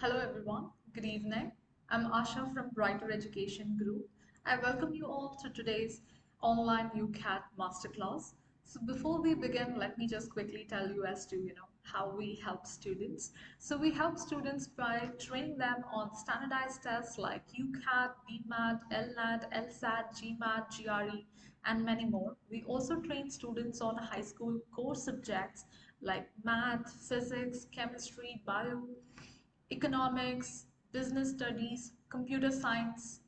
Hello everyone, good evening. I'm Asha from Brighter Education Group. I welcome you all to today's online UCAT masterclass. So before we begin, let me just quickly tell you as to how we help students. So we help students by training them on standardized tests like UCAT, BMAT, LNAT, LSAT, GMAT, GRE, and many more. We also train students on high school core subjects like math, physics, chemistry, bio, economics, business studies, computer science,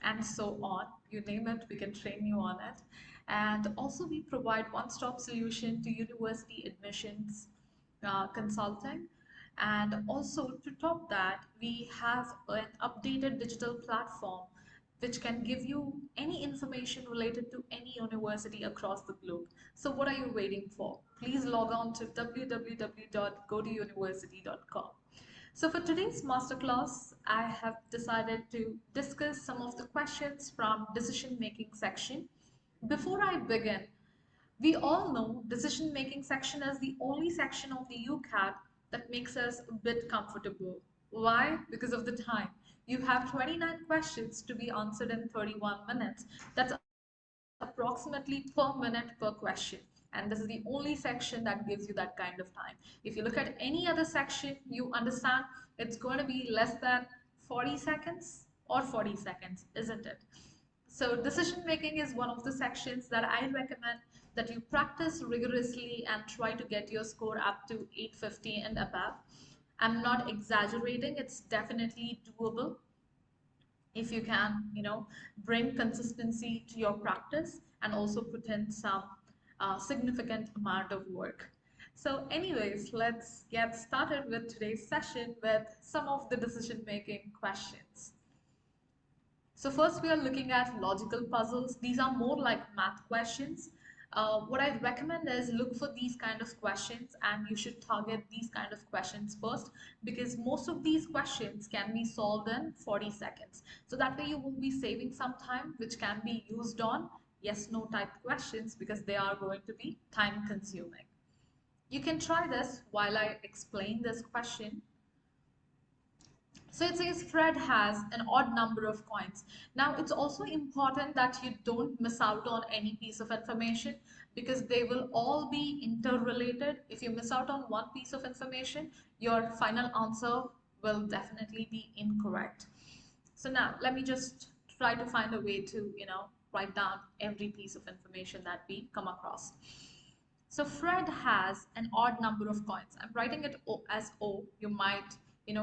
and so on. You name it, we can train you on it. And also, we provide one stop solution to university admissions consulting. And also, to top that, we have an updated digital platform which can give you any information related to any university across the globe. So, what are you waiting for? Please log on to www.gotouniversity.com. So for today's masterclass, I have decided to discuss some of the questions from decision making section. Before I begin, we all know decision making section is the only section of the UCAT that makes us a bit comfortable. Why? Because of the time. You have 29 questions to be answered in 31 minutes. That's approximately per minute per question. And this is the only section that gives you that kind of time. If you look at any other section, you understand it's going to be less than 40 seconds or 40 seconds, isn't it? So decision making is one of the sections that I recommend that you practice rigorously and try to get your score up to 850 and above. I'm not exaggerating, it's definitely doable if you can, bring consistency to your practice and also put in some significant amount of work. So anyways, let's get started with today's session with some of the decision making questions. So first we are looking at logical puzzles. These are more like math questions. What I recommend is look for these kind of questions and you should target these kind of questions first because most of these questions can be solved in 40 seconds. So that way you will be saving some time which can be used on yes no type questions because they are going to be time consuming. You can try this while I explain this question. So it says Fred has an odd number of coins. Now it's also important that you don't miss out on any piece of information because they will all be interrelated. If you miss out on one piece of information, your final answer will definitely be incorrect. So now let me just try to find a way to, write down every piece of information that we come across. So Fred has an odd number of coins. I'm writing it as O. You might,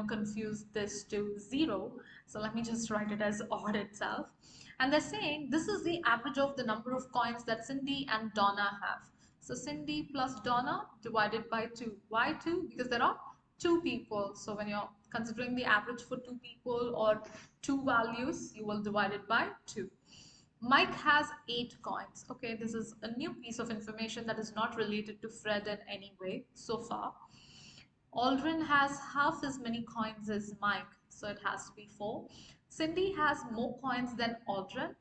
confuse this to 0. So let me just write it as odd itself. And they're saying this is the average of the number of coins that Cindy and Donna have. So Cindy plus Donna divided by 2. Why 2? Because there are two people. So when you're considering the average for two people or two values, you will divide it by 2. Mike has 8 coins. Okay, this is a new piece of information that is not related to Fred in any way so far. Aldrin has half as many coins as Mike, so it has to be 4. Cindy has more coins than Aldrin.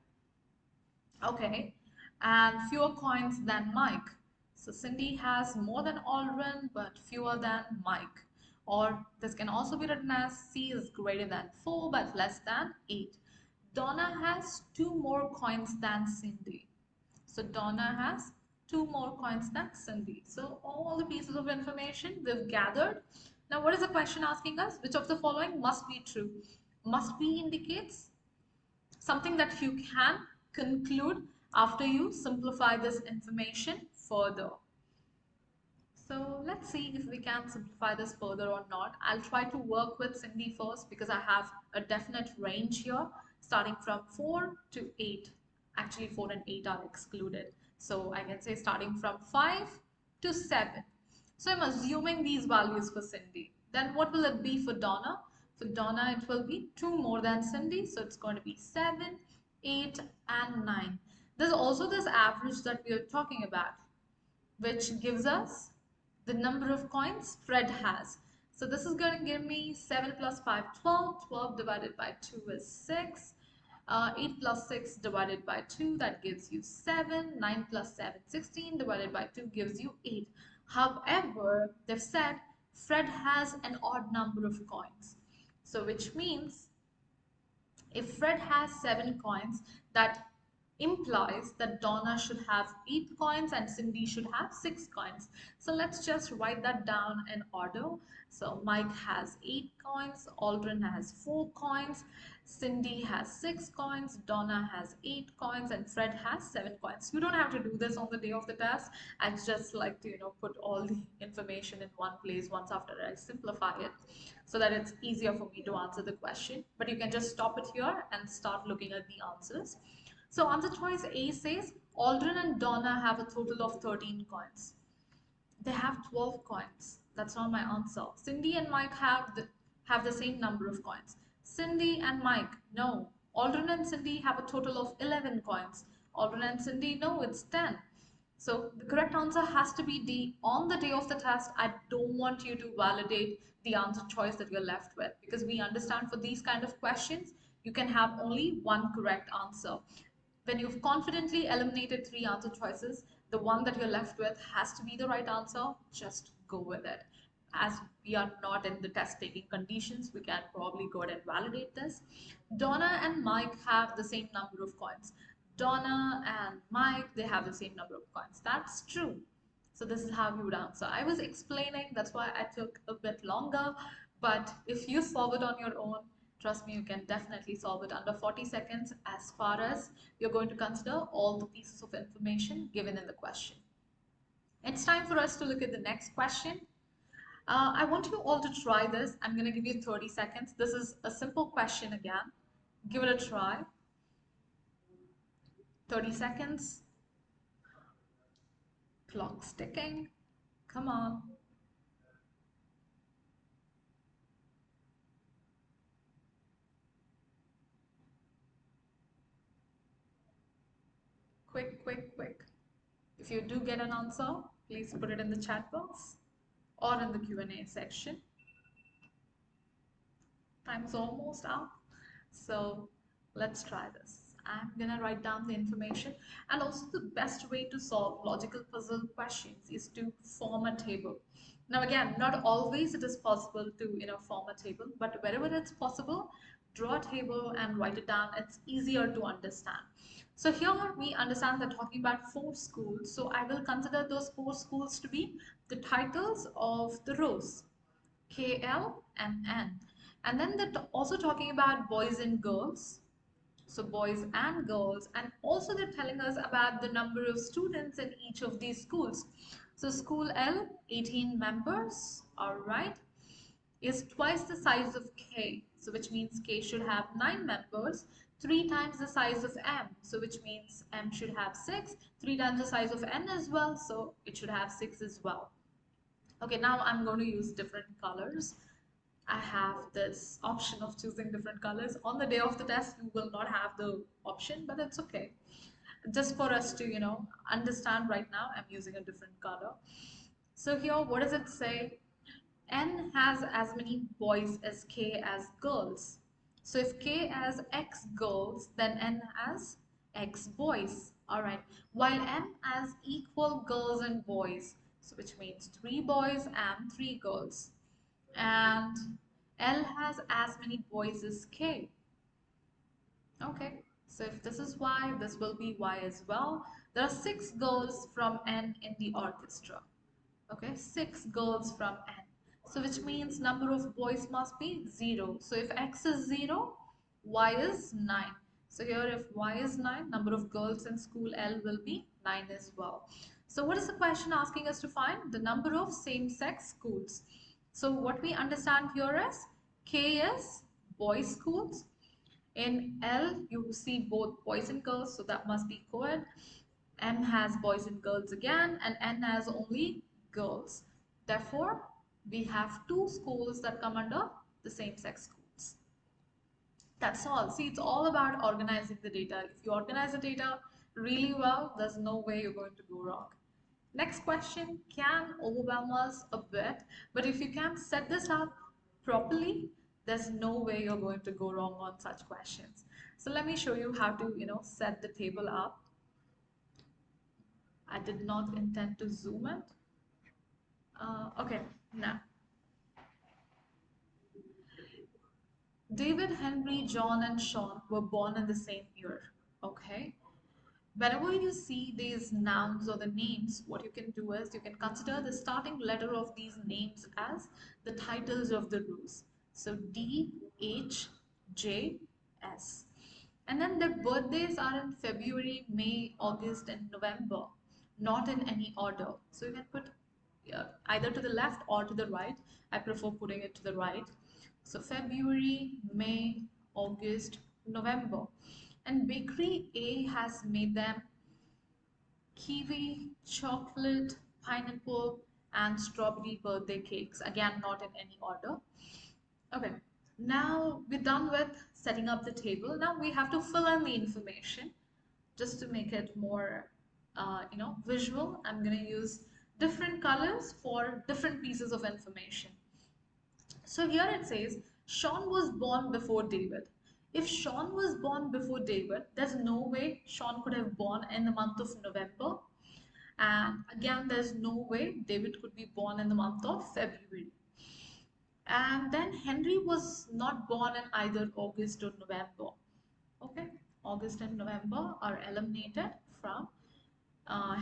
Okay, and fewer coins than Mike. So Cindy has more than Aldrin but fewer than Mike. Or this can also be written as C is greater than 4 but less than 8. Donna has 2 more coins than Cindy. So Donna has 2 more coins than Cindy. So all the pieces of information we've gathered. Now what is the question asking us? Which of the following must be true? Must be indicates something that you can conclude after you simplify this information further. So let's see if we can simplify this further or not. I'll try to work with Cindy first because I have a definite range here starting from 4 to 8. Actually 4 and 8 are excluded. So I can say starting from 5 to 7. So I'm assuming these values for Cindy. Then what will it be for Donna? For Donna it will be 2 more than Cindy. So it's going to be 7, 8 and 9. There's also this average that we are talking about, which gives us the number of coins Fred has. So this is going to give me 7 plus 5, 12. 12 divided by 2 is 6. 8 plus 6 divided by 2, that gives you 7. 9 plus 7, 16 divided by 2 gives you 8. However, they've said Fred has an odd number of coins. So which means if Fred has 7 coins, that implies that Donna should have 8 coins and Cindy should have 6 coins. So let's just write that down in order. So Mike has 8 coins, Aldrin has 4 coins, Cindy has 6 coins, Donna has 8 coins, and Fred has 7 coins. You don't have to do this on the day of the test. I just like to, put all the information in one place once after I simplify it so that it's easier for me to answer the question. But you can just stop it here and start looking at the answers. So answer choice A says Aldrin and Donna have a total of 13 coins. They have 12 coins. That's not my answer. Cindy and Mike have the same number of coins. Cindy and Mike, no. Aldrin and Cindy have a total of 11 coins. Aldrin and Cindy, no, it's 10. So the correct answer has to be D. On the day of the test, I don't want you to validate the answer choice that you're left with, because we understand for these kind of questions, you can have only one correct answer. When you've confidently eliminated 3 answer choices, the one that you're left with has to be the right answer. Just go with it. As we are not in the test taking conditions, we can probably go ahead and validate this. Donna and Mike have the same number of coins. Donna and Mike, they have the same number of coins. That's true. So this is how you would answer. I was explaining, that's why I took a bit longer, but if you solve it on your own, trust me, you can definitely solve it under 40 seconds as far as you're going to consider all the pieces of information given in the question. It's time for us to look at the next question. I want you all to try this. I'm going to give you 30 seconds. This is a simple question again. Give it a try. 30 seconds. Clock's ticking. Come on. Quick, quick, quick. If you do get an answer, please put it in the chat box or in the Q&A section. Time's almost up. So let's try this. I'm gonna write down the information, and also the best way to solve logical puzzle questions is to form a table. Now again, not always it is possible to form a table, but wherever it's possible, draw a table and write it down. It's easier to understand. So here we understand that talking about 4 schools, so I will consider those 4 schools to be the titles of the rows, KL and N. And then they're also talking about boys and girls, so boys and girls, and also they're telling us about the number of students in each of these schools. So school L, 18 members, all right, is twice the size of K, so which means K should have 9 members, 3 times the size of M, so which means M should have 6, 3 times the size of N as well, so it should have 6 as well. Okay, now I'm going to use different colors. I have this option of choosing different colors. On the day of the test, you will not have the option, but it's okay. Just for us to, understand right now, I'm using a different color. So here, what does it say? N has as many boys as K as girls. So if K has X girls, then N has X boys. All right. While M has equal girls and boys, so which means 3 boys and 3 girls. And L has as many boys as K. Okay, so if this is Y, this will be Y as well. There are 6 girls from N in the orchestra. Okay, 6 girls from N. So which means number of boys must be 0. So if X is 0, Y is 9. So here if Y is 9, number of girls in school L will be 9 as well. So what is the question asking us to find? The number of same-sex schools. So what we understand here is K is boys schools. In L, you see both boys and girls, so that must be co-ed. M has boys and girls again, and N has only girls. Therefore, we have 2 schools that come under the same-sex schools. That's all. See, it's all about organizing the data. If you organize the data really well, there's no way you're going to go wrong. Next question can overwhelm us a bit, but if you can set this up properly, there's no way you're going to go wrong on such questions. So let me show you how to, set the table up. I did not intend to zoom it. Okay, now. David, Henry, John, and Sean were born in the same year. Okay. Whenever you see these nouns or the names, what you can do is you can consider the starting letter of these names as the titles of the rows. So D, H, J, S. And then their birthdays are in February, May, August, and November, not in any order. So you can put either to the left or to the right. I prefer putting it to the right. So February, May, August, November. And Bakery A has made them kiwi, chocolate, pineapple, and strawberry birthday cakes. Again, not in any order. Okay, now we're done with setting up the table. Now we have to fill in the information just to make it more, visual. I'm going to use different colors for different pieces of information. So here it says Sean was born before David. If Sean was born before David, there's no way Sean could have born in the month of November. And again, there's no way David could be born in the month of February. And then Henry was not born in either August or November. Okay, August and November are eliminated from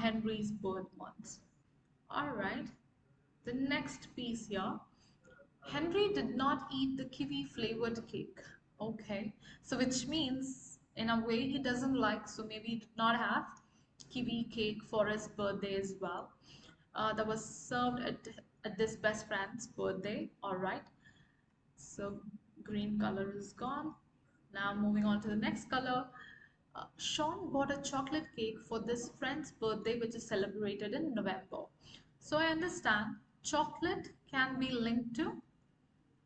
Henry's birth months. All right, the next piece here. Henry did not eat the kiwi flavored cake. Okay, so which means in a way he doesn't like, so maybe he did not have kiwi cake for his birthday as well. That was served at this best friend's birthday. All right, so green color is gone. Now moving on to the next color. Sean bought a chocolate cake for this friend's birthday, which is celebrated in November. So I understand chocolate can be linked to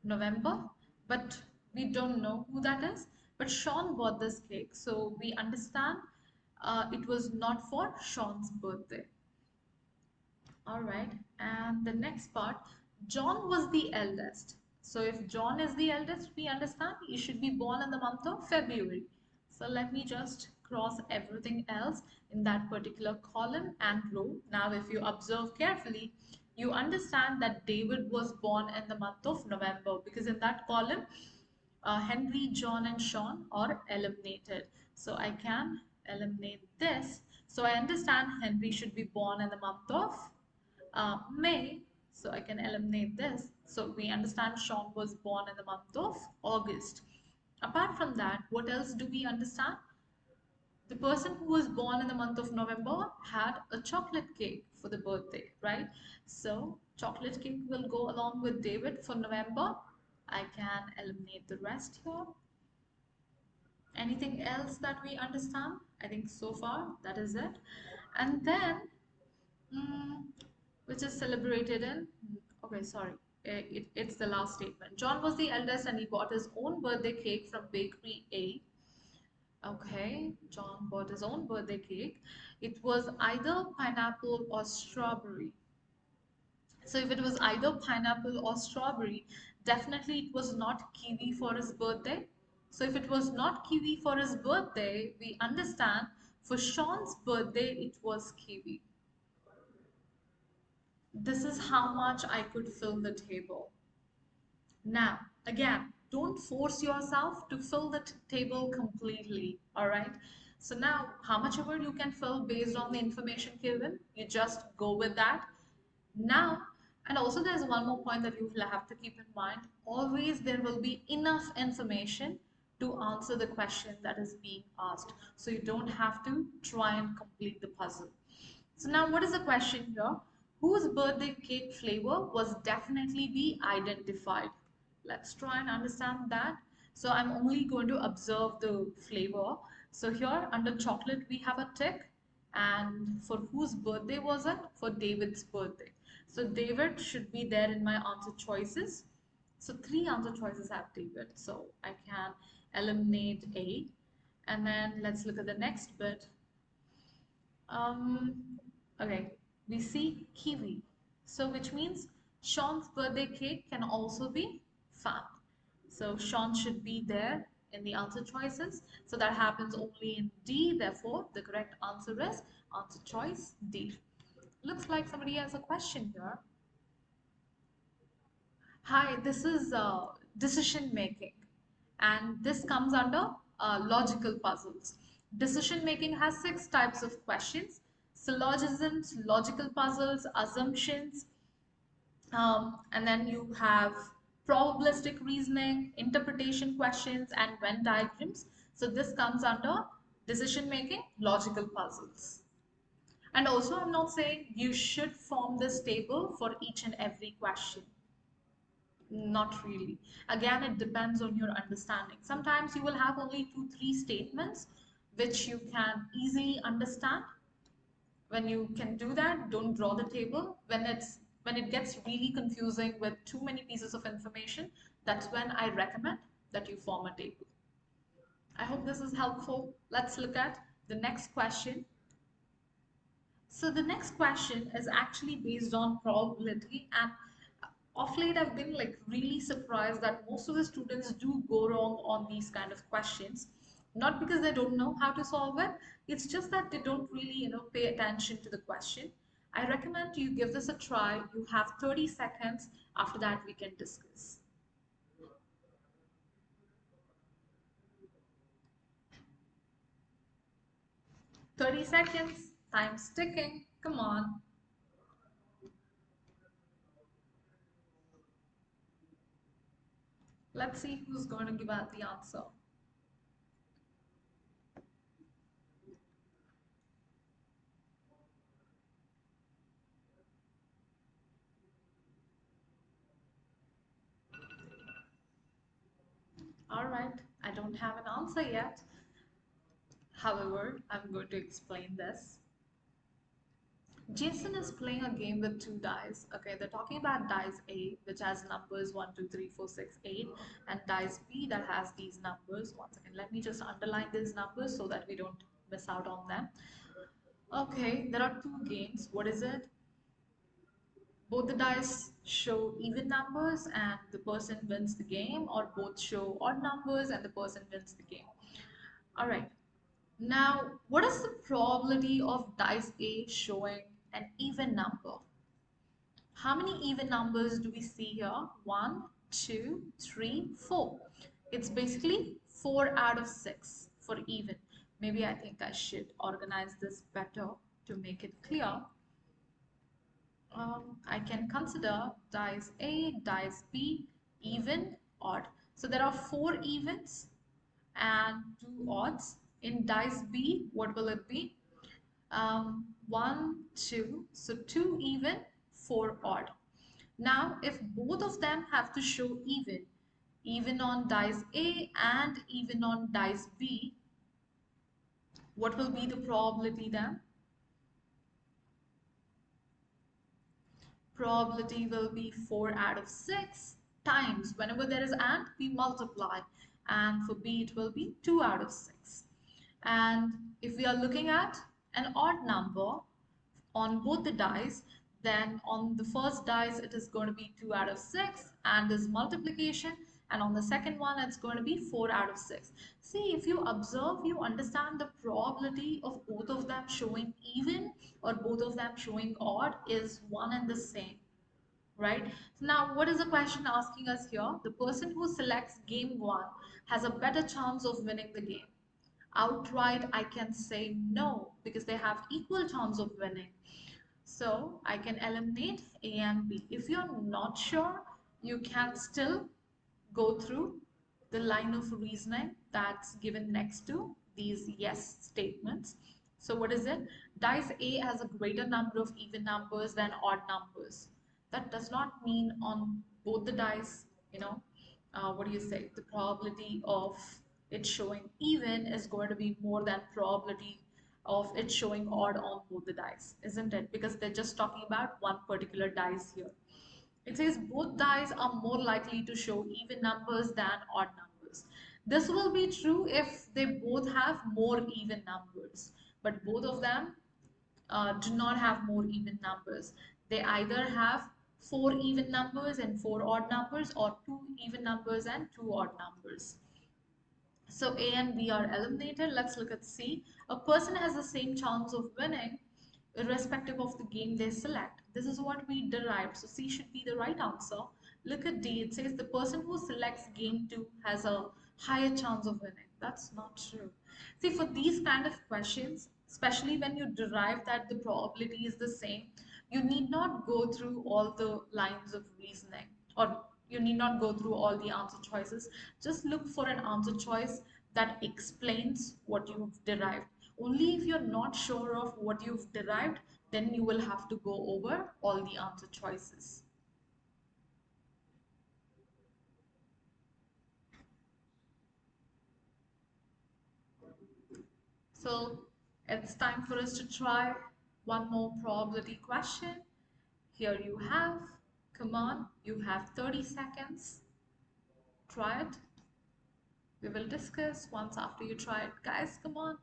November, but we don't know who that is. But Sean bought this cake, so we understand it was not for Sean's birthday. All right, and the next part, John was the eldest. So if John is the eldest, we understand he should be born in the month of February. So let me just cross everything else in that particular column and row. Now, if you observe carefully, you understand that David was born in the month of November because in that column, Henry, John, and Sean are eliminated. So I can eliminate this. So I understand Henry should be born in the month of May. So I can eliminate this. So we understand Sean was born in the month of August. Apart from that, what else do we understand? The person who was born in the month of November had a chocolate cake for the birthday, right? So chocolate cake will go along with David for November. I can eliminate the rest here. Anything else that we understand? I think so far that is it. And then, mm, which is celebrated in, okay, sorry, it's the last statement. John was the eldest and he bought his own birthday cake from Bakery A. Okay, John bought his own birthday cake. It was either pineapple or strawberry. So if it was either pineapple or strawberry, definitely it was not kiwi for his birthday. So if it was not kiwi for his birthday, we understand for Sean's birthday it was kiwi. This is how much I could fill the table. Now, again, don't force yourself to fill the table completely, all right? So now, how much ever you can fill based on the information given, you just go with that. Now, and also there's one more point that you will have to keep in mind. Always there will be enough information to answer the question that is being asked. So you don't have to try and complete the puzzle. So now what is the question here? Whose birthday cake flavor was definitely be identified? Let's try and understand that. So I'm only going to observe the flavor. So here under chocolate we have a tick, and for whose birthday was it? For David's birthday. So David should be there in my answer choices. So three answer choices have David. So I can eliminate A. And then let's look at the next bit. Okay, we see kiwi. So which means Sean's birthday cake can also be found. So Sean should be there in the answer choices. So that happens only in D. Therefore, the correct answer is answer choice D. Looks like somebody has a question here. Hi, this is decision making. And this comes under logical puzzles. Decision making has 6 types of questions: syllogisms, logical puzzles, assumptions, and then you have probabilistic reasoning, interpretation questions, and Venn diagrams. So this comes under decision making, logical puzzles. And also, I'm not saying you should form this table for each and every question. Not really. Again, it depends on your understanding. Sometimes you will have only 2, 3 statements which you can easily understand. When you can do that, don't draw the table. When it gets really confusing with too many pieces of information, that's when I recommend that you form a table. I hope this is helpful. Let's look at the next question. So the next question is actually based on probability, and of late I've been like really surprised that most of the students do go wrong on these kind of questions. Not because they don't know how to solve it, it's just that they don't really, pay attention to the question. I recommend you give this a try. You have 30 seconds. After that, we can discuss. 30 seconds. Time's ticking. Come on. Let's see who's going to give out the answer. All right, I don't have an answer yet. However, I'm going to explain this. Jason is playing a game with 2 dice. Okay, they're talking about dice A, which has numbers 1, 2, 3, 4, 6, 8, and dice B that has these numbers. One second, let me just underline these numbers so that we don't miss out on them. Okay, there are 2 games. What is it? Both the dice show even numbers and the person wins the game, or both show odd numbers and the person wins the game. All right. Now, what is the probability of dice A showing an even number? How many even numbers do we see here? 1, 2, 3, 4. It's basically 4 out of 6 for even. Maybe I think I should organize this better to make it clear. I can consider dice A, dice B, even, odd. So there are 4 evens and 2 odds. In dice B, what will it be? 1, 2, so 2 even, 4 odd. Now, if both of them have to show even on dice A and even on dice B, what will be the probability then? Probability will be 4 out of 6 times, whenever there is and, we multiply, and for B it will be 2 out of 6. And if we are looking at an odd number on both the dice, then on the first dice it is going to be 2 out of 6 and this multiplication, and on the second one it's going to be 4 out of 6. See, if you observe, you understand the probability of both of them showing even or both of them showing odd is one and the same, right? So now what is the question asking us here? The person who selects game 1 has a better chance of winning the game. Outright I can say no, because they have equal chance of winning. So I can eliminate A and B. If you're not sure, you can still go through the line of reasoning that's given next to these yes statements. So what is it? Dice A has a greater number of even numbers than odd numbers. That does not mean on both the dice, what do you say? The probability of it showing even is going to be more than probability of it showing odd on both the dice, isn't it? Because they're just talking about one particular dice here. It says both dice are more likely to show even numbers than odd numbers. This will be true if they both have more even numbers, but both of them do not have more even numbers. They either have 4 even numbers and 4 odd numbers, or 2 even numbers and 2 odd numbers. So A and B are eliminated. Let's look at C. A person has the same chance of winning irrespective of the game they select. This is what we derived. So C should be the right answer. Look at D. It says the person who selects game 2 has a higher chance of winning. That's not true. See, for these kind of questions, especially when you derive that the probability is the same, you need not go through all the lines of reasoning, or you need not go through all the answer choices. Just look for an answer choice that explains what you've derived. Only if you're not sure of what you've derived, then you will have to go over all the answer choices. So it's time for us to try one more probability question. Here you have, come on, you have 30 seconds. Try it. We will discuss once after you try it. Guys, come on.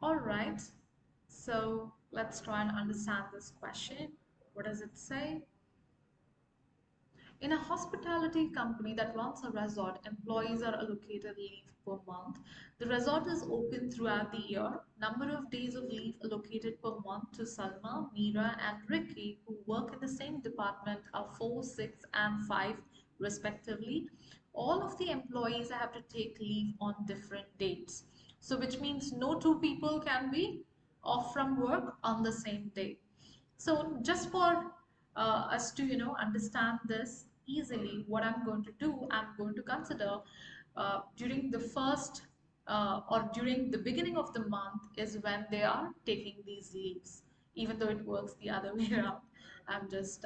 All right. So let's try and understand this question. What does it say? In a hospitality company that runs a resort, employees are allocated leave per month. The resort is open throughout the year. Number of days of leave allocated per month to Salma, Meera, and Ricky, who work in the same department, are 4, 6, and 5, respectively. All of the employees have to take leave on different dates. So, which means no two people can be off from work on the same day. So just for us to understand this easily, what I'm going to do, I'm going to consider during the first or during the beginning of the month is when they are taking these leaves. Even though it works the other way around, I'm just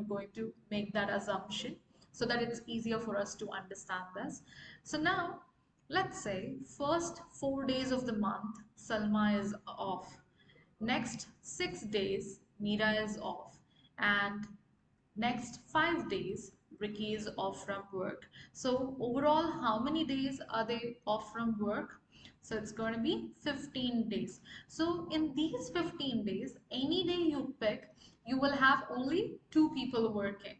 going to make that assumption so that it's easier for us to understand this. So now let's say first 4 days of the month Salma is off. Next 6 days, Mira is off. And next 5 days, Ricky is off from work. So, overall, how many days are they off from work? So, it's going to be 15 days. So, in these 15 days, any day you pick, you will have only two people working,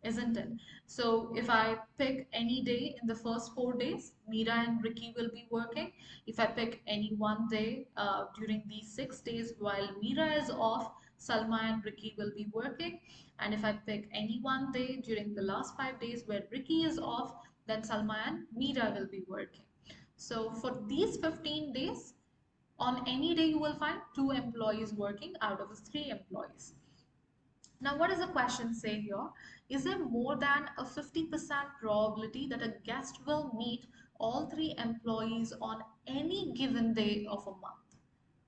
isn't it? So if I pick any day in the first 4 days, Mira and Ricky will be working. If I pick any one day during these 6 days while Mira is off, Salma and Ricky will be working. And if I pick any one day during the last 5 days where Ricky is off, then Salma and Mira will be working. So for these 15 days, on any day you will find two employees working out of the three employees. Now, what does the question say here? Is there more than a 50% probability that a guest will meet all three employees on any given day of a month?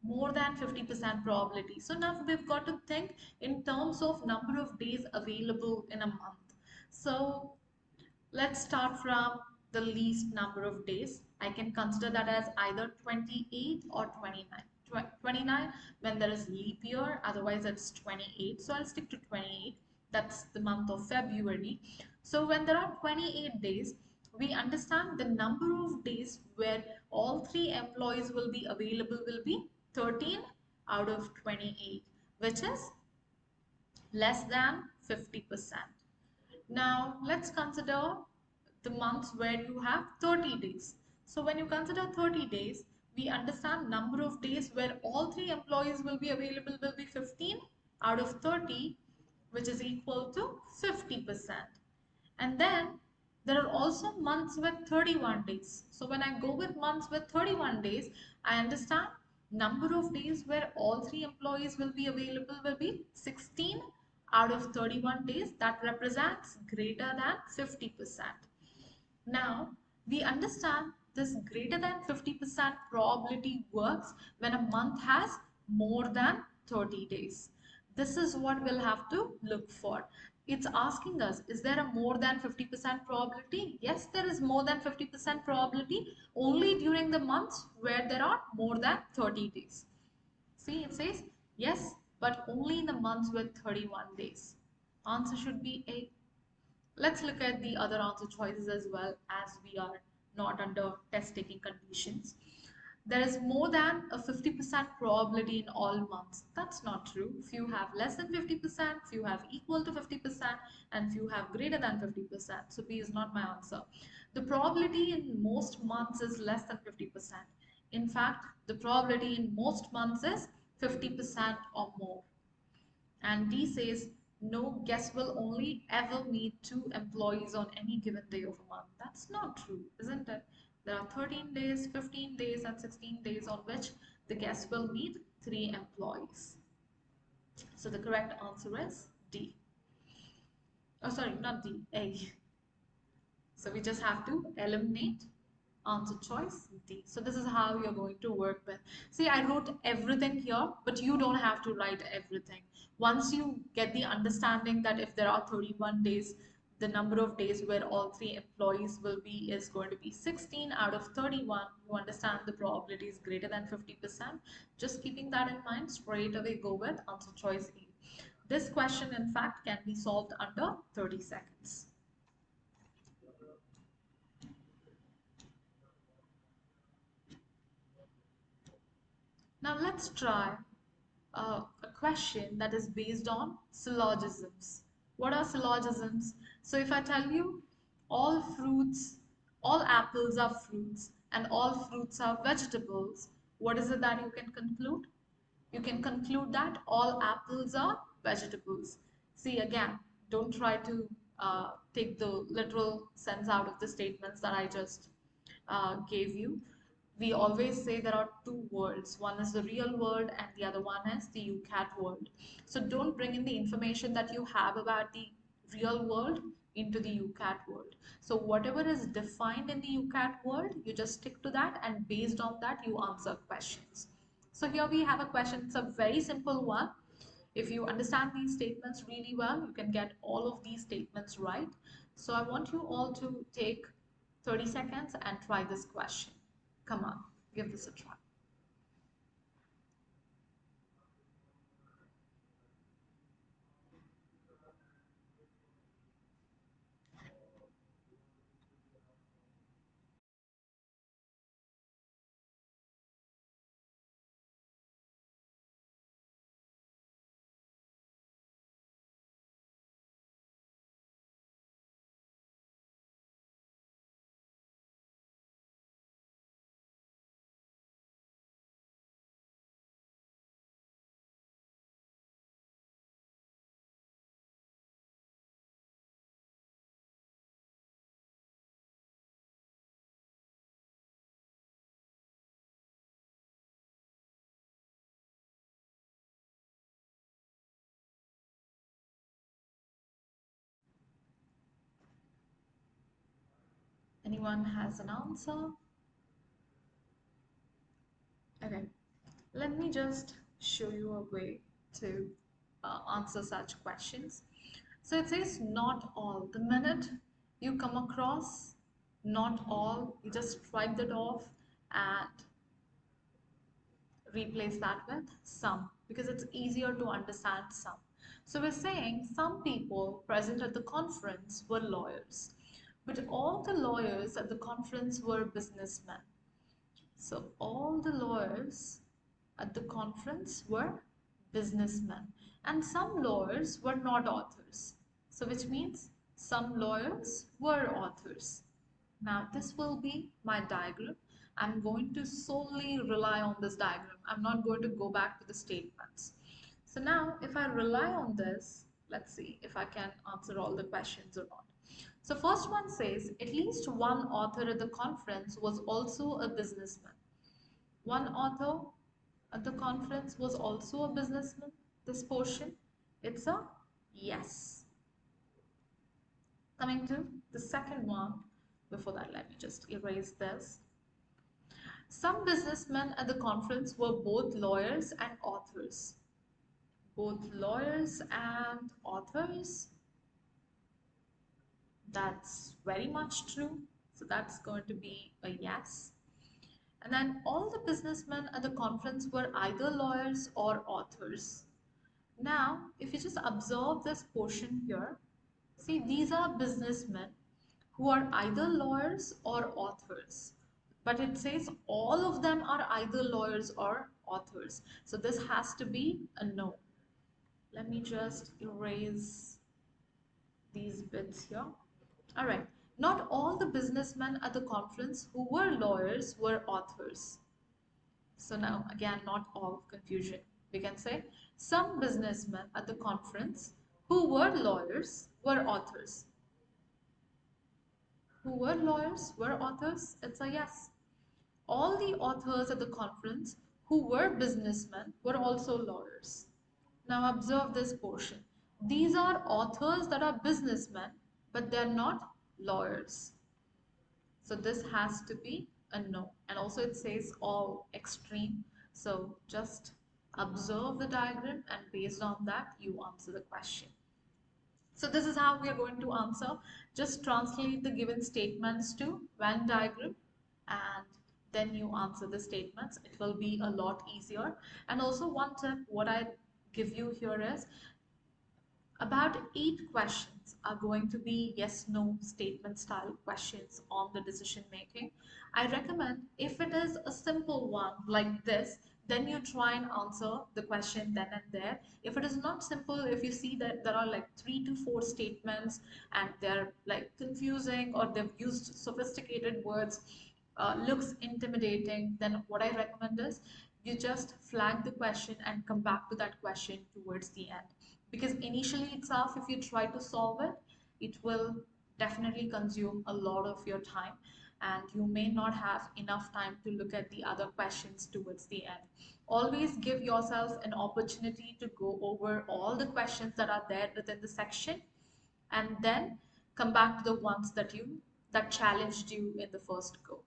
More than 50% probability. So now we've got to think in terms of number of days available in a month. So let's start from the least number of days. I can consider that as either 28 or 29. 29 when there is leap year, otherwise it's 28. So I'll stick to 28. That's the month of February. So when there are 28 days, we understand the number of days where all three employees will be available will be 13 out of 28, which is less than 50%. Now let's consider the months where you have 30 days. So when you consider 30 days, we understand number of days where all three employees will be available will be 15 out of 30, which is equal to 50%. And then there are also months with 31 days. So when I go with months with 31 days, I understand number of days where all three employees will be available will be 16 out of 31 days. That represents greater than 50%. Now, we understand this greater than 50% probability works when a month has more than 30 days. This is what we'll have to look for. It's asking us, is there a more than 50% probability? Yes, there is more than 50% probability only during the months where there are more than 30 days. See, it says yes, but only in the months with 31 days. Answer should be A. Let's look at the other answer choices as well, as we are not under test taking conditions. There is more than a 50% probability in all months. That's not true. Few have less than 50%, few have equal to 50%, and few have greater than 50%. So B is not my answer. The probability in most months is less than 50%. In fact, the probability in most months is 50% or more. And D says no guest will only ever meet two employees on any given day of a month. That's not true, isn't it? There are 13 days, 15 days, and 16 days on which the guest will meet three employees. So the correct answer is D. Oh, sorry, not D, A. So we just have to eliminate answer choice D. So this is how you're going to work with. See, I wrote everything here, but you don't have to write everything. Once you get the understanding that if there are 31 days, the number of days where all three employees will be is going to be 16 out of 31. You understand the probability is greater than 50%. Just keeping that in mind, straight away go with answer choice E. This question, in fact, can be solved under 30 seconds. Now let's try a question that is based on syllogisms. What are syllogisms? So if I tell you all fruits, all apples are fruits and all fruits are vegetables, what is it that you can conclude? You can conclude that all apples are vegetables. See, again, don't try to take the literal sense out of the statements that I just gave you. We always say there are two worlds. One is the real world and the other one is the UCAT world. So don't bring in the information that you have about the real world into the UCAT world. So whatever is defined in the UCAT world, you just stick to that, and based on that, you answer questions. So here we have a question. It's a very simple one. If you understand these statements really well, you can get all of these statements right. So I want you all to take 30 seconds and try this question. Come on, give this a try. Anyone has an answer? Okay, let me just show you a way to answer such questions. So it says not all. The minute you come across not all, you just strike that off and replace that with some, because it's easier to understand some. So we're saying some people present at the conference were lawyers, but all the lawyers at the conference were businessmen. So all the lawyers at the conference were businessmen, and some lawyers were not authors. So which means some lawyers were authors. Now this will be my diagram. I'm going to solely rely on this diagram. I'm not going to go back to the statements. So now if I rely on this, let's see if I can answer all the questions or not. So first one says at least one author at the conference was also a businessman. One author at the conference was also a businessman. This portion, it's a yes. Coming to the second one, before that, let me just erase this. Some businessmen at the conference were both lawyers and authors. Both lawyers and authors. That's very much true. So that's going to be a yes. And then all the businessmen at the conference were either lawyers or authors. Now, if you just observe this portion here, See, these are businessmen who are either lawyers or authors. But it says all of them are either lawyers or authors. So this has to be a no. Let me just erase these bits here. All right. Not all the businessmen at the conference who were lawyers were authors. So now again, not all, confusion. We can say some businessmen at the conference who were lawyers were authors. Who were lawyers were authors? It's a yes. All the authors at the conference who were businessmen were also lawyers. Now observe this portion. These are authors that are businessmen, but they're not lawyers. So this has to be a no. And also it says all extreme. So just observe the diagram and based on that you answer the question. So this is how we are going to answer. Just translate the given statements to Venn diagram and then you answer the statements. It will be a lot easier. And also one tip, what I give you here is about 8 questions are going to be yes, no statement style questions on the decision making. I recommend if it is a simple one like this, then you try and answer the question then and there. If it is not simple, if you see that there are like 3 to 4 statements and they're like confusing or they've used sophisticated words, looks intimidating, then what I recommend is you just flag the question and come back to that question towards the end, because initially itself if you try to solve it, it will definitely consume a lot of your time and you may not have enough time to look at the other questions towards the end. Always give yourself an opportunity to go over all the questions that are there within the section and then come back to the ones that challenged you in the first go.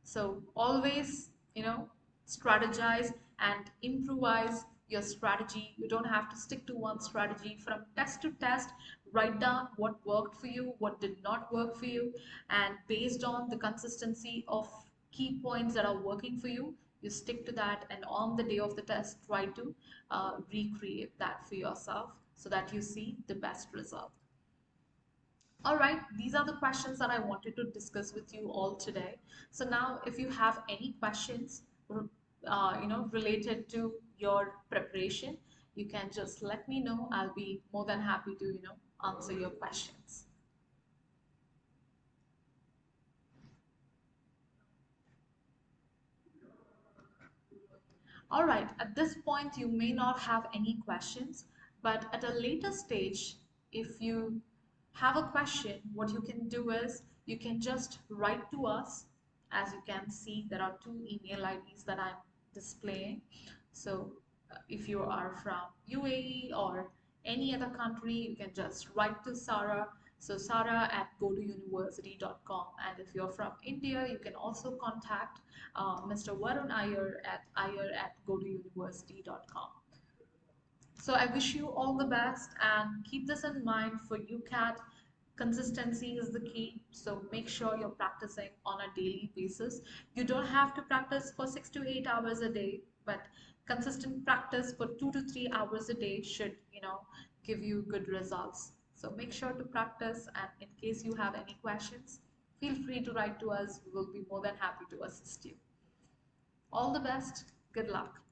So always, strategize and improvise your strategy. You don't have to stick to one strategy. From test to test, write down what worked for you, what did not work for you, and based on the consistency of key points that are working for you, you stick to that. And on the day of the test, try to recreate that for yourself so that you see the best result. All right, these are the questions that I wanted to discuss with you all today. So now if you have any questions, related to your preparation, you can just let me know. I'll be more than happy to, answer your questions. All right, at this point, you may not have any questions, but at a later stage, if you have a question, what you can do is you can just write to us. As you can see, there are 2 email IDs that I'm displaying. So if you are from UAE or any other country, you can just write to Sarah. So Sarah at GoToUniversity.com. And if you're from India, you can also contact Mr. Varun Iyer at GoToUniversity.com. So I wish you all the best and keep this in mind for UCAT. Consistency is the key. So make sure you're practicing on a daily basis. You don't have to practice for 6 to 8 hours a day, but consistent practice for 2 to 3 hours a day should, give you good results. So make sure to practice, and in case you have any questions, feel free to write to us. We will be more than happy to assist you. All the best. Good luck.